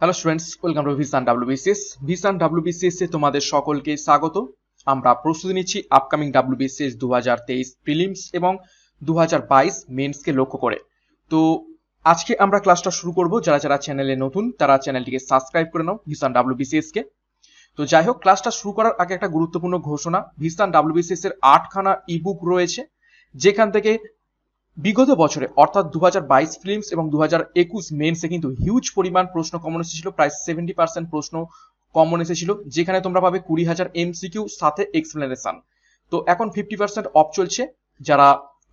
Hello students, welcome to Vision WBCS. Vision WBCS এ তোমাদের সকলকে স্বাগত। আমরা প্রস্তুতি নিচ্ছি আপকামিং ডাব্লিউবিসিএস 2023 প্রিলিমস এবং 2022 মেন্সকে লক্ষ্য করে। তো আজকে আমরা ক্লাসটা শুরু করব। যারা যারা চ্যানেলে নতুন তারা চ্যানেলটিকে সাবস্ক্রাইব করে নাও ভিশন ডাব্লিউবিসিএস কে। তো যাই হোক, ক্লাসটা শুরু করার আগে একটা গুরুত্বপূর্ণ ঘোষণা। ভিশন ডাব্লিউবিসিএস এর 8খানা ইবুক রয়েছে, যেখান থেকে বিগত বছরে অর্থাৎ 2022 ফিল্মস এবং 2021 মেন্সে কিন্তু হিউজ পরিমাণ প্রশ্ন কমন এসেছিল। প্রায় 70% প্রশ্ন কমন এসেছিল, যেখানে তোমরা পাবে 20,000 এমসিকিউ সাথে এক্সপ্লেনেশন। তো এখন 50% অফ চলছে। যারা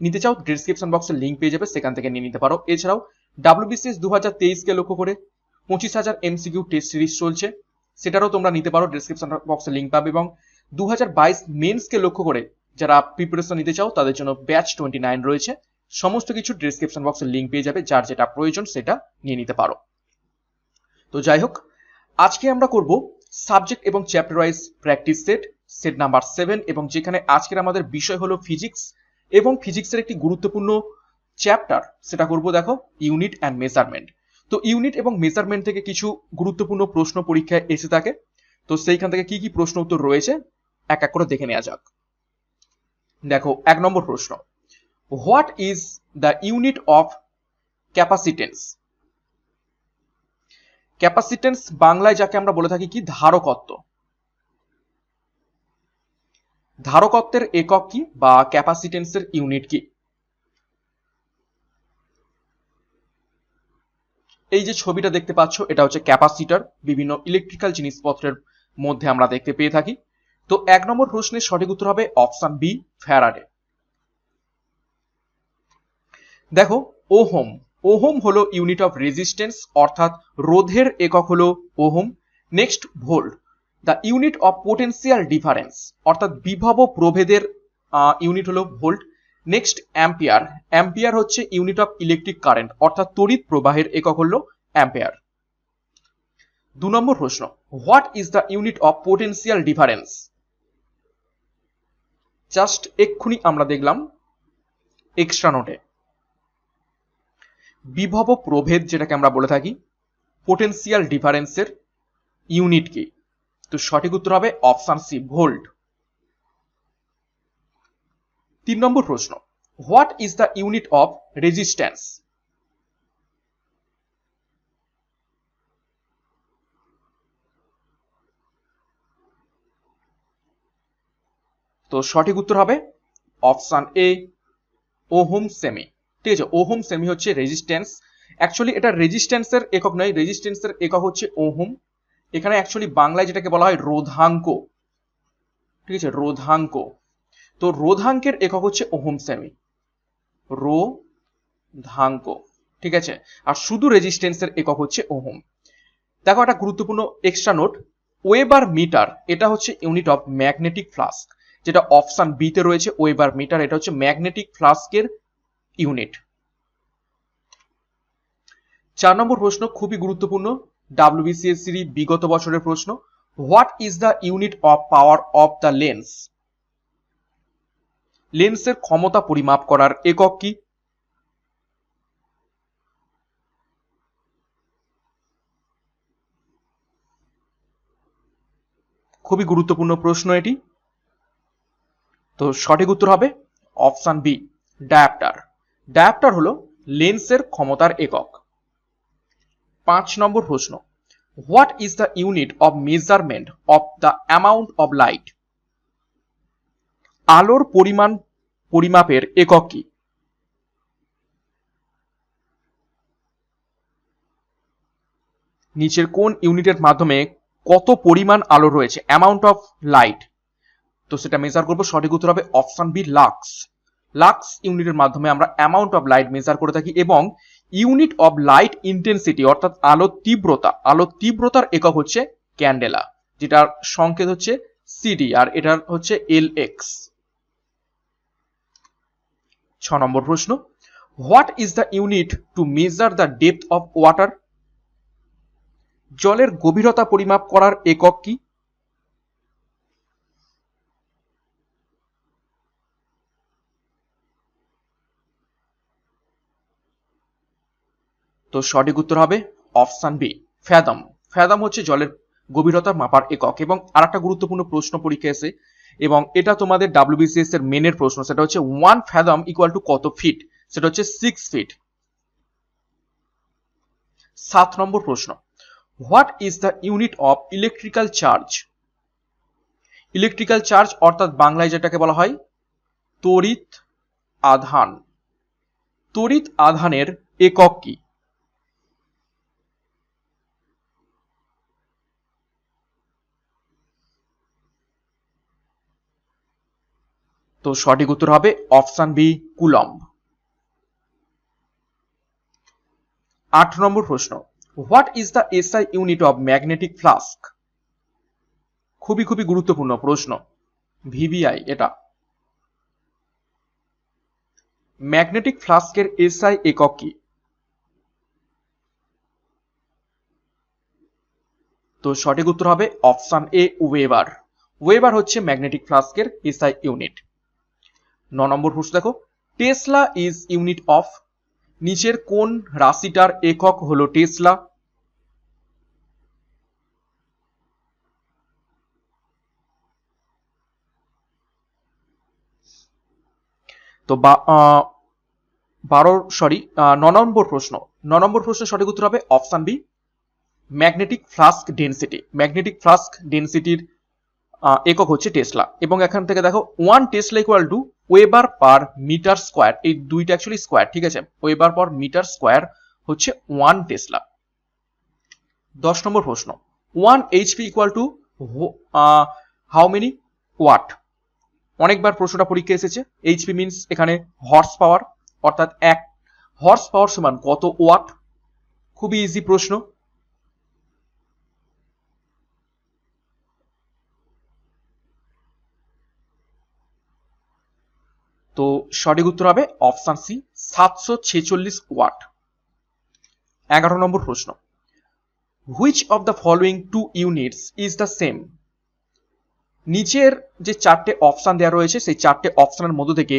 নিতে চাও ডেসক্রিপশন বক্সে লিঙ্ক পেয়ে যাবে, সেখান থেকে নিয়ে নিতে পারো। এছাড়াও ডাব্লিউবিসিএস 2023 কে লক্ষ্য করে 25,000 এমসিকিউ টেস্ট সিরিজ চলছে, সেটারও তোমরা নিতে পারো, ডেসক্রিপশন বক্সে লিঙ্ক পাবে। এবং 2022 মেন্সকে লক্ষ্য করে যারা প্রিপারেশন নিতে চাও তাদের জন্য ব্যাচ 29 রয়েছে। সমস্ত কিছু ডেসক্রিপশন বক্সে লিঙ্ক পেয়ে যাবে, যার যেটা প্রয়োজন সেটা নিয়ে নিতে পারো। তো যাই হোক, আজকে আমরা করব সাবজেক্ট এবং chapter wise practice set number 7, এবং যেখানে আজকের আমাদের বিষয় হলো ফিজিক্স এবং ফিজিক্সের একটি গুরুত্বপূর্ণ চ্যাপ্টার, সেটা করব দেখো ইউনিট অ্যান্ড মেজারমেন্ট। তো ইউনিট এবং মেজারমেন্ট থেকে কিছু গুরুত্বপূর্ণ প্রশ্ন পরীক্ষায় এসে থাকে। তো সেইখান থেকে কি কি প্রশ্ন উত্তর রয়েছে এক এক করে দেখে নেওয়া যাক। দেখো, 1 নম্বর প্রশ্ন, What is the unit of capacitance? Capacitance বাংলায় যাকে আমরা বলে থাকি কি, ধারকত্ব। ধারকত্বের একক কি বা ক্যাপাসিটেন্সের ইউনিট কি? এই যে ছবিটা দেখতে পাচ্ছ, এটা হচ্ছে ক্যাপাসিটর। বিভিন্ন ইলেকট্রিক্যাল জিনিসপত্রের মধ্যে আমরা দেখতে পেয়ে থাকি। তো 1 নম্বর প্রশ্নের সঠিক উত্তর হবে অপশন বি, ফ্যারাডে। দেখো, ওহম। ওহম হলো ইউনিট অফ রেজিস্ট্যান্স, অর্থাৎ রোধের একক হলো ohm. Next, volt. The unit of potential difference, অর্থাৎ বিভব প্রভেদের ইউনিট হলো ভোল্ট। Next, ampere. অ্যাম্পিয়ার হচ্ছে ইউনিট অফ ইলেকট্রিক কারেন্ট, অর্থাৎ তড়িৎ প্রবাহের একক হলো অ্যাম্পিয়ার। 2 নম্বর প্রশ্ন, what is the unit of potential difference? Just এক্ষুনি আমরা দেখলাম এক্সট্রা নোটে, বিভব প্রভেদ যেটাকে আমরা বলে থাকি, পোটেনশিয়াল ডিফারেন্সের ইউনিট কি? তো সঠিক উত্তর হবে অপশন সি, ভোল্ট। 3 নম্বর প্রশ্ন, what is the unit of resistance? তো সঠিক উত্তর হবে অপশন এ, ওহম সেমি। ঠিক আছে, ওহম সেমি হচ্ছে রেজিস্ট্যান্স। অ্যাকচুয়ালি এটা রেজিস্ট্যান্সের একক নয়, রেজিস্ট্যান্সের একক হচ্ছে ওহম। এখানে অ্যাকচুয়ালি বাংলায় যেটাকে বলা হয় রোধাঙ্ক। ঠিক আছে, রোধাঙ্ক। তো রোধাঙ্কের একক হচ্ছে ওহম সেমি, রোধাঙ্ক। ঠিক আছে, আর শুধু রেজিস্ট্যান্সের একক হচ্ছে ওহম। দেখো, একটা গুরুত্বপূর্ণ এক্সট্রা নোট, ওয়েবার মিটার এটা হচ্ছে ইউনিট অফ ম্যাগনেটিক ফ্লাস্ক, যেটা অপশন বি তে রয়েছে। ওয়েবার মিটার এটা হচ্ছে ম্যাগনেটিক ফ্লাস্কের ইউনিট। 4 নম্বর প্রশ্ন খুবই গুরুত্বপূর্ণ, ডাব্লিউবিসিএস বিগত বছরের প্রশ্ন। What is the unit of power of the lens? লেন্সের ক্ষমতা পরিমাপ করার একক কি? খুবই গুরুত্বপূর্ণ প্রশ্ন এটি। তো সঠিক উত্তর হবে অপশন বি, ডায়াপ্টার। ডায়াপ্টার হলো লেন্সের ক্ষমতার একক। 5 নম্বর প্রশ্ন, what is the unit of measurement of the amount of light? আলোর পরিমাণ পরিমাপের একক কি? নিচের কোন ইউনিটের মাধ্যমে কত পরিমাণ আলো রয়েছে, অ্যামাউন্ট অফ লাইট? তো সেটা মেজার করবো। সঠিক উত্তর হবে অপশন বি, লাক্স। লাক্স ইউনিটের মাধ্যমে আমরা অ্যামাউন্ট অফ লাইট মেজার করে থাকি। এবং ইউনিট অফ লাইট ইন্টেন্সিটি, অর্থাৎ আলো তীব্রতা, আলো তীব্রতার একক হচ্ছে ক্যান্ডেলা, যেটার সংকেত হচ্ছে সিডি, আর এটার হচ্ছে এলএক্স। 6 নম্বর প্রশ্ন, what is the unit to measure the depth of water? জলের গভীরতা পরিমাপ করার একক কি? তো সঠিক উত্তর হবে অপশন বি, ফ্যাদম। ফ্যাদাম হচ্ছে জলের গভীরতা মাপার একক। এবং আরেকটা গুরুত্বপূর্ণ প্রশ্ন পরীক্ষায় এসে, এবং এটা তোমাদের ডাব্লিউবিসিএস এর মেনের প্রশ্ন, সেটা হচ্ছে 1 ফ্যাদাম ইকুয়াল টু কত ফিট, সেটা হচ্ছে 6 ফিট। 7 নম্বর প্রশ্ন, what is the unit of electrical charge? Electrical charge অর্থাৎ বাংলায় যেটাকে বলা হয় তড়িৎ আধান। তড়িৎ আধানের একক কি? তো সঠিক উত্তর হবে অপশন বি, কুলম্ব। 8 নম্বর প্রশ্ন, what is the SI unit of magnetic flask? খুবই গুরুত্বপূর্ণ প্রশ্ন, ভিভিআই এটা। ম্যাগনেটিক ফ্লাস্কের এসআই একক কি? তো সঠিক উত্তর হবে অপশন এ, ওয়েবার। ওয়েবার হচ্ছে ম্যাগনেটিক ফ্লাস্কের এসআই ইউনিট। 9 নম্বর প্রশ্ন দেখো, টেসলা ইজ ইউনিট অফ, নিচের কোন রাশিটার একক হলো টেসলা? তো 9 নম্বর প্রশ্ন, 9 নম্বর প্রশ্নের সঠিক উত্তর হবে option B, magnetic flux density. Magnetic flux ডেনসিটির একক হচ্ছে টেসলা। এবং এখান থেকে দেখো 1 tesla equal to weber per metre square, এই দুইটা অ্যাকচুয়ালি স্কোয়ার, ঠিক আছে? ওয়েবার পার মিটার স্কোয়ার হচ্ছে 1 টেসলা। 10 নম্বর প্রশ্ন, 1 HP equal to how many watt? অনেকবার প্রশ্নটা পরীক্ষা এসেছে। এইচপি মিনস এখানে হর্স পাওয়ার, অর্থাৎ 1 হর্স পাওয়ার সমান কত ওয়াট? খুবই ইজি প্রশ্ন। তো সঠিক উত্তর হবে অপশন সি, 746 ওয়াট। 11 নম্বর প্রশ্ন, which of the following 2 units is the same? নিচের যে 4টে অপশন দেওয়া রয়েছে সেই 4টে অপশনের মধ্য থেকে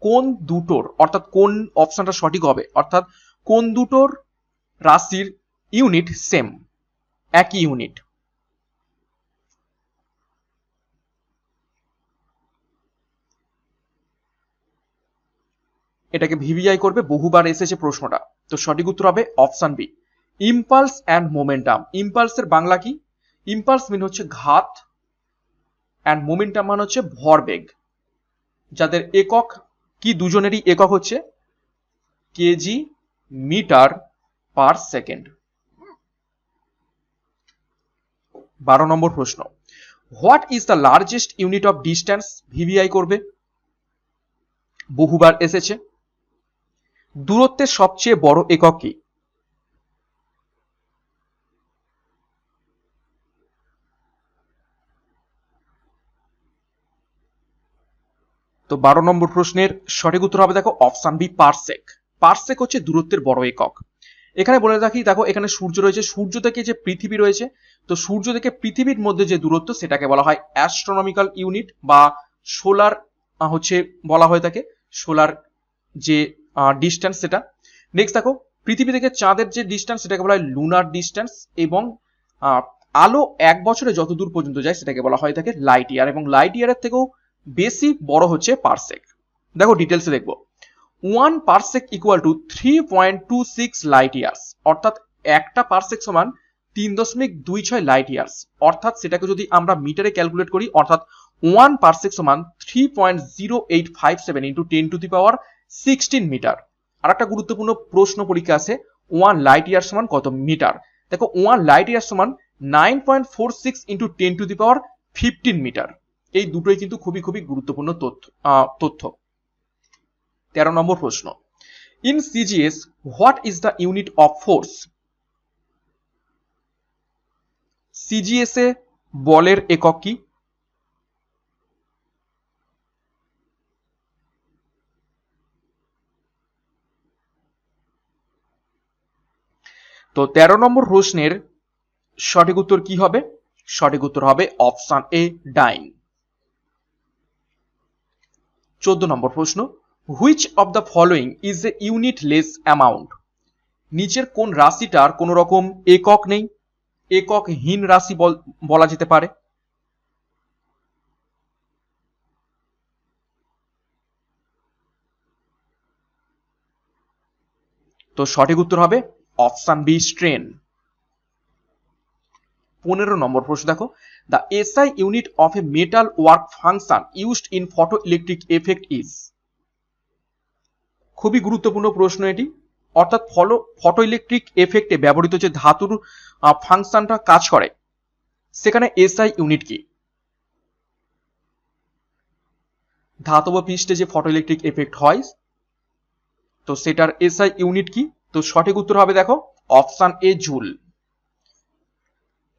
কোন দুটোর, অর্থাৎ কোন অপশনটা সঠিক হবে, অর্থাৎ কোন দুটোর রাশির ইউনিট সেম, একই ইউনিট? এটাকে ভিভিআই করবে, বহুবার এসেছে প্রশ্নটা। তো সঠিক উত্তর হবে option B, impulse and momentum. ইম্পালসের বাংলা কি? ইম্পালস মিন হচ্ছে ঘাত, অ্যান্ড মোমেন্টাম মানে হচ্ছে ভরবেগ, যাদের একক কি দুজনেরই একক হচ্ছে কেজি মিটার পার সেকেন্ড। 12 নম্বর প্রশ্ন, what is the largest unit of distance? VVI করবে, বহুবার এসেছে। দূরত্বের সবচেয়ে বড় একক কি? তো 12 নম্বর প্রশ্নের সঠিক উত্তর হবে দেখো অপশন বি, পারসেক। পারসেক হচ্ছে দূরত্বের বড় একক। এখানে বলে রাখি, দেখো এখানে সূর্য রয়েছে, সূর্য থেকে যে পৃথিবী রয়েছে, তো সূর্য থেকে পৃথিবীর মধ্যে যে দূরত্ব সেটাকে বলা হয় অ্যাস্ট্রোনমিক্যাল ইউনিট বা সোলার হচ্ছে বলা হয়ে থাকে, সোলার যে ডিস্টেন্স সেটা। নেক্সট দেখো, পৃথিবী থেকে চাঁদের যে ডিস্টেন্স সেটাকে বলা হয় লুনার ডিস্টেন্স। এবং আলো 1 বছরে যত দূর পর্যন্ত যায় সেটাকে বলা হয় থাকে লাইট ইয়ার। এবং লাইট ইয়ারের থেকেও বেশি বড় হচ্ছে পারসেক। দেখো ডিটেলসে দেখবো, 1 parsec equal to 3.26 light years, অর্থাৎ একটা পারসেক সমান 3.26 লাইট ইয়ার্স। অর্থাৎ সেটাকে যদি আমরা মিটারে ক্যালকুলেট করি, অর্থাৎ 1 পারসেক সমান 3.0857 into 10 to the power 16 metre. আর একটা গুরুত্বপূর্ণ প্রশ্ন পরীক্ষা আছে, 1 লাইট ইয়ার সমান কত মিটার? দেখো 1 লাইট ইয়ার সমান 9.46 into 10 to the power 15 metre. এই দুটোই কিন্তু খুবই গুরুত্বপূর্ণ তথ্য। 13 নম্বর প্রশ্ন, in CGS what is the unit of force? CGS এ বলের একক কি? তো 13 নম্বর প্রশ্নের সঠিক উত্তর কি হবে? সঠিক উত্তর হবে অপশন এ, ডাইন। 14 নম্বর প্রশ্ন, which of the following is a unit less amount? নিচের কোন রাশিটার কোন রকম একক নেই? এককহীন রাশি বলা যেতে পারে? তো সঠিক উত্তর হবে অপশন বি, স্ট্রেন। 15 নম্বর প্রশ্ন দেখো, the SI unit of A metal work function used in photo electric effect is. খুবই গুরুত্বপূর্ণ প্রশ্ন এটি। অর্থাৎ ফটো ইলেকট্রিক এফেক্টে ব্যবহৃত যে ধাতুর ফাংশনটা কাজ করে, সেখানে এসআই ইউনিট কি? ধাতব পৃষ্ঠে যে ফটো ইলেকট্রিক এফেক্ট হয়, তো সেটার এসআই ইউনিট কি? তো সঠিক উত্তর হবে দেখো অপশন এ, জুল।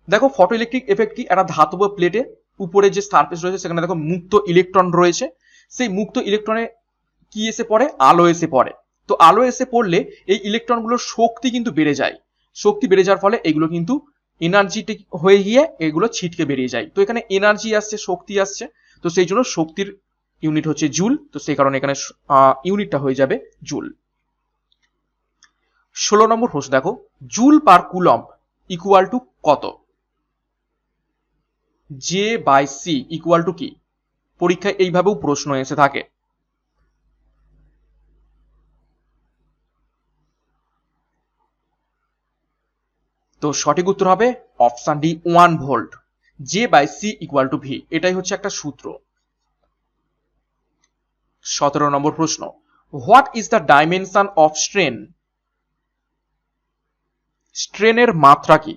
দেখো ফটো ইলেকট্রিক এফেক্ট কি? একটা ধাতব প্লেটে উপরে যে সারফেস রয়েছে সেখানে দেখো মুক্ত ইলেকট্রন রয়েছে, সেই মুক্ত ইলেকট্রনে কি এসে পড়ে? আলো এসে পড়ে। তো আলো এসে পড়লে এই ইলেকট্রনগুলোর শক্তি কিন্তু বেড়ে যায়। শক্তি বেড়ে যাওয়ার ফলে এগুলো কিন্তু এনার্জিটিক হয়ে গিয়ে এগুলো ছিটকে বেরিয়ে যায়। তো এখানে এনার্জি আসছে, শক্তি আসছে, তো সেই জন্য শক্তির ইউনিট হচ্ছে জুল। তো সেই কারণে এখানে ইউনিটটা হয়ে যাবে জুল। 16 নম্বর প্রশ্ন দেখো, joule per coulomb equal to কত? J by C equal to কি? পরীক্ষায় এইভাবেও প্রশ্ন এসে থাকে। তো সঠিক উত্তর হবে option D, 1 volt. J by C equal to V, এটাই হচ্ছে একটা সূত্র। 17 নম্বর প্রশ্ন, what is the dimension of strain? স্ট্রেনের মাত্রা কি?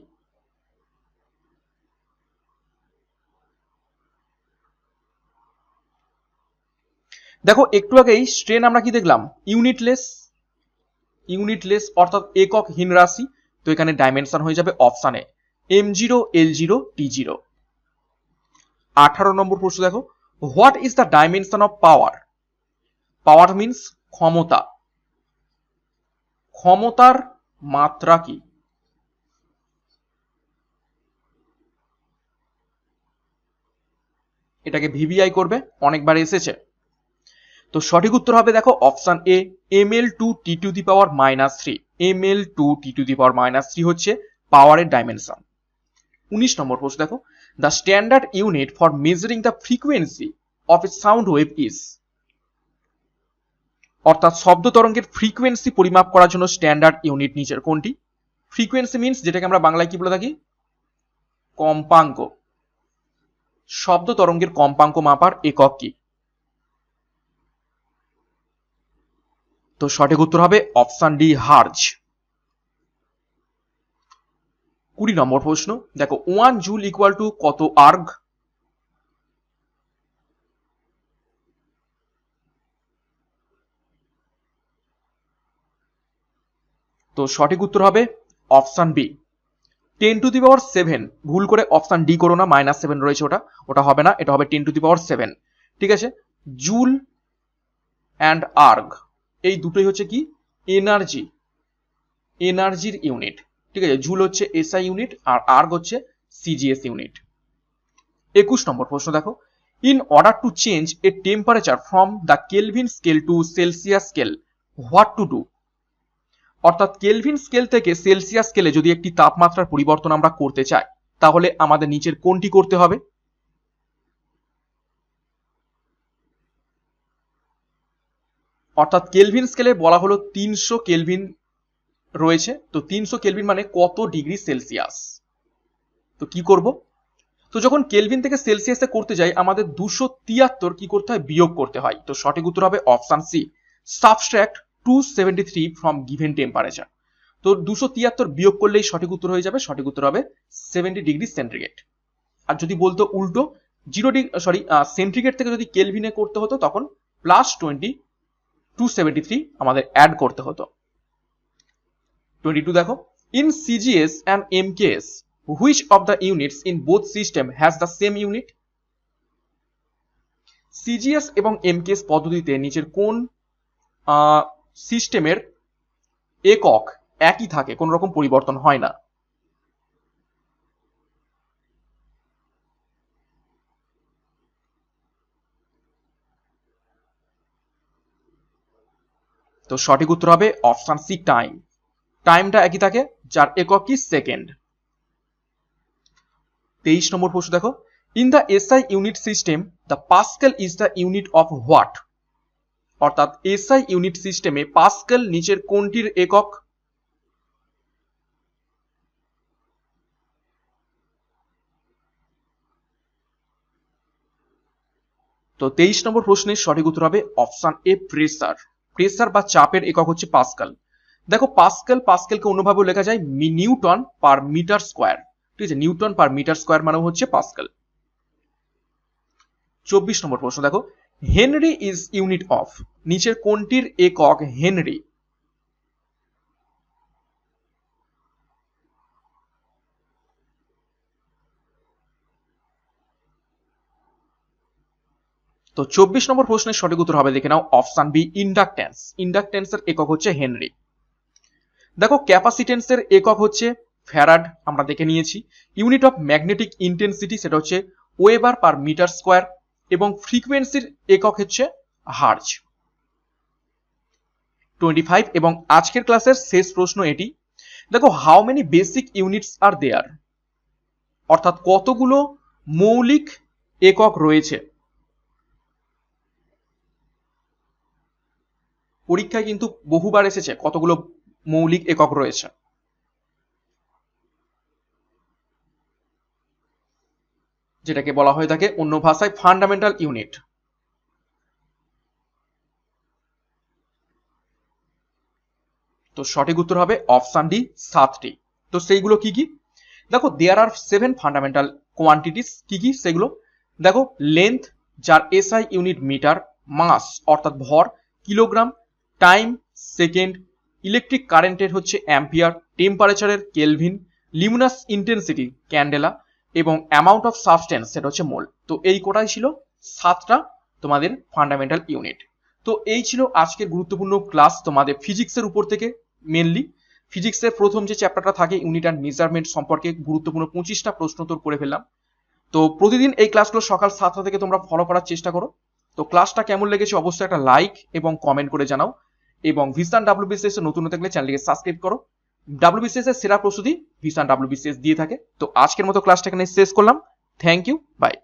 দেখো একটু আগেই স্ট্রেন আমরা কি দেখলাম? ইউনিটলেস। ইউনিটলেস অর্থাৎ এককহীন রাশি। তো এখানে ডাইমেনশন হয়ে যাবে option A, m0 l0 t0। 18 নম্বর প্রশ্ন দেখো, what is the dimension of power? Power means ক্ষমতা। ক্ষমতার মাত্রা কি? এটাকে ভিভিআই করবে, অনেকবার এসেছে। তো সঠিক উত্তর হবে দেখো অপশন এ, ml2t⁻³ ml2t⁻³ হচ্ছে পাওয়ারের ডাইমেনশন। 19 নম্বর প্রশ্ন দেখো, the standard unit for measuring the frequency of a sound wave is. অর্থাৎ শব্দ তরঙ্গের ফ্রিকোয়েন্সি পরিমাপ করার জন্য স্ট্যান্ডার্ড ইউনিট নিচের কোনটি? ফ্রিকোয়েন্সি মিন্স যেটাকে আমরা বাংলায় কি বলে থাকি? কম্পাঙ্ক। শব্দ তরঙ্গের কম্পাঙ্ক মাপার একক কি? তো সঠিক উত্তর হবে অপশন ডি, হার্জ। 20 নম্বর প্রশ্ন দেখো, 1 জুল ইকুয়াল টু কত আর্গ? তো সঠিক উত্তর হবে অপশন বি, 10⁷। ভুল করে অপশন ডি করো না, -7 রয়েছে, ওটা হবে না, এটা হবে 10⁷। ঠিক আছে। জুল অ্যান্ড আর্গ এই দুটোই হচ্ছে কি? এনার্জি, এনার্জির ইউনিট। ঠিক আছে, জুল হচ্ছে এসআই ইউনিট আর আর্গ হচ্ছে সিজিএস ইউনিট। 21 নম্বর প্রশ্ন দেখো, in order to change a temperature from the Kelvin scale to Celsius scale, what to do? অর্থাৎ কেলভিন স্কেল থেকে সেলসিয়াস স্কেলে যদি একটি তাপমাত্রার পরিবর্তন আমরা করতে চাই, তাহলে আমাদের নিচের কোনটি করতে হবে? অর্থাৎ কেলভিন স্কেলে বলা হলো 300 কেলভিন রয়েছে, তো 300 কেলভিন মানে কত ডিগ্রি সেলসিয়াস? তো কি করব? তো যখন কেলভিন থেকে সেলসিয়াসে করতে যাই, আমাদের 273 কি করতে হয়? বিয়োগ করতে হয়। তো সঠিক উত্তর হবে option C, subtract 273 from given temperature. তো 273 বিয়োগ করলেই সঠিক উত্তর হয়ে যাবে। সঠিক উত্তর হবে 70 ডিগ্রি সেন্টিগ্রেড। আর যদি বলতো উল্টো, সেন্টিগ্রেড থেকে যদি কেলভিনে করতে হতো, তখন +20 273 আমাদের অ্যাড করতে হতো। 22 দেখো, in CGS and MKS which of the units in both system has the same unit? CGS এবং এমকেএস পদ্ধতিতে নিচের কোন সিস্টেমের একক একই থাকে, কোন রকম পরিবর্তন হয় না? তো সঠিক উত্তর হবে অপশন সি, টাইম। টাইমটা একই থাকে, যার একক কি? সেকেন্ড। 23 নম্বর প্রশ্ন দেখো, in the SI unit system the pascal is the unit of what? অর্থাৎ এসআই ইউনিট সিস্টেমে পাস্কেল নিচের কোনটির একক? তো 23 নম্বর প্রশ্নের সঠিক উত্তর হবে অপশন এ প্রেসার। প্রেসার বা চাপের একক হচ্ছে পাস্কেল। দেখো পাস্কেলকে অন্যভাবে লেখা যায় নিউটন পার মিটার স্কোয়ার। ঠিক আছে, নিউটন পার মিটার স্কোয়ার মানে হচ্ছে পাস্কেল। 24 নম্বর প্রশ্ন দেখো, হেনরি ইজ ইউনিট অফ, নিচের কোনটির একক হেনরি? তো 24 নম্বর প্রশ্নের সঠিক উত্তর হবে, দেখে নাও অপশন বি ইন্ডাকট্যান্স। ইন্ডাকট্যান্সের একক হচ্ছে হেনরি। দেখো ক্যাপাসিটেন্সের একক হচ্ছে ফ্যারাড, আমরা দেখে নিয়েছি। ইউনিট অফ ম্যাগনেটিক ইন্টেন্সিটি সেটা হচ্ছে ওয়েবার পার মিটার স্কোয়ার, এবং ফ্রিকোয়েন্সির একক হচ্ছে হার্জ। 25 এবং আজকের ক্লাসের শেষ প্রশ্ন এটি। দেখো হাউ মেনি বেসিক ইউনিটস আর দেয়ার, অর্থাৎ কতগুলো মৌলিক একক রয়েছে? পরীক্ষায় কিন্তু বহুবার এসেছে কতগুলো মৌলিক একক রয়েছে। যেটাকে বলা হয়ে থাকে অন্য ভাষায় ফান্ডামেন্টাল ইউনিট। তো সঠিক উত্তর হবে অপশন ডি 7টি। তো সেইগুলো কি কি? দেখো দেয়ার আর 7 ফান্ডামেন্টাল কোয়ান্টিটিস। কি কি সেগুলো? দেখো লেন্থ, যার এসআই ইউনিট মিটার, মাস অর্থাৎ ভর কিলোগ্রাম, টাইম সেকেন্ড, ইলেকট্রিক কারেন্টের হচ্ছে অ্যাম্পিয়ার, টেম্পারেচারের কেলভিন, লিউমিনাস ইন্টেন্সিটি ক্যান্ডেলা, এবং অ্যামাউন্ট অফ সাবস্টেন্স সেটা হচ্ছে মোল। তো এই কোটাই ছিল 7টা তোমাদের ফান্ডামেন্টাল ইউনিট। তো এই ছিল আজকের গুরুত্বপূর্ণ ক্লাস তোমাদের ফিজিক্সের উপর থেকে। মেনলি ফিজিক্সের প্রথম যে চ্যাপ্টারটা থাকে ইউনিট অ্যান্ড মেজারমেন্ট সম্পর্কে গুরুত্বপূর্ণ 25টা প্রশ্ন উত্তর করে ফেললাম। তো প্রতিদিন এই ক্লাসগুলো সকাল 7টা থেকে তোমরা ফলো করার চেষ্টা করো। তো ক্লাসটা কেমন লেগেছে অবশ্যই একটা লাইক এবং কমেন্ট করে জানাও, এবং ভিসান ডাব্লিউবিসিএস এর নতুন হতে গেলে চ্যানেলকে সাবস্ক্রাইব করো। ডাব্লিউবিসিএস এর সেরা প্রস্তুতি ভিসান ডাব্লিউবিসিএস দিয়ে থাকে। তো আজকের মতো ক্লাসটা এখানে শেষ করলাম। Thank you, by.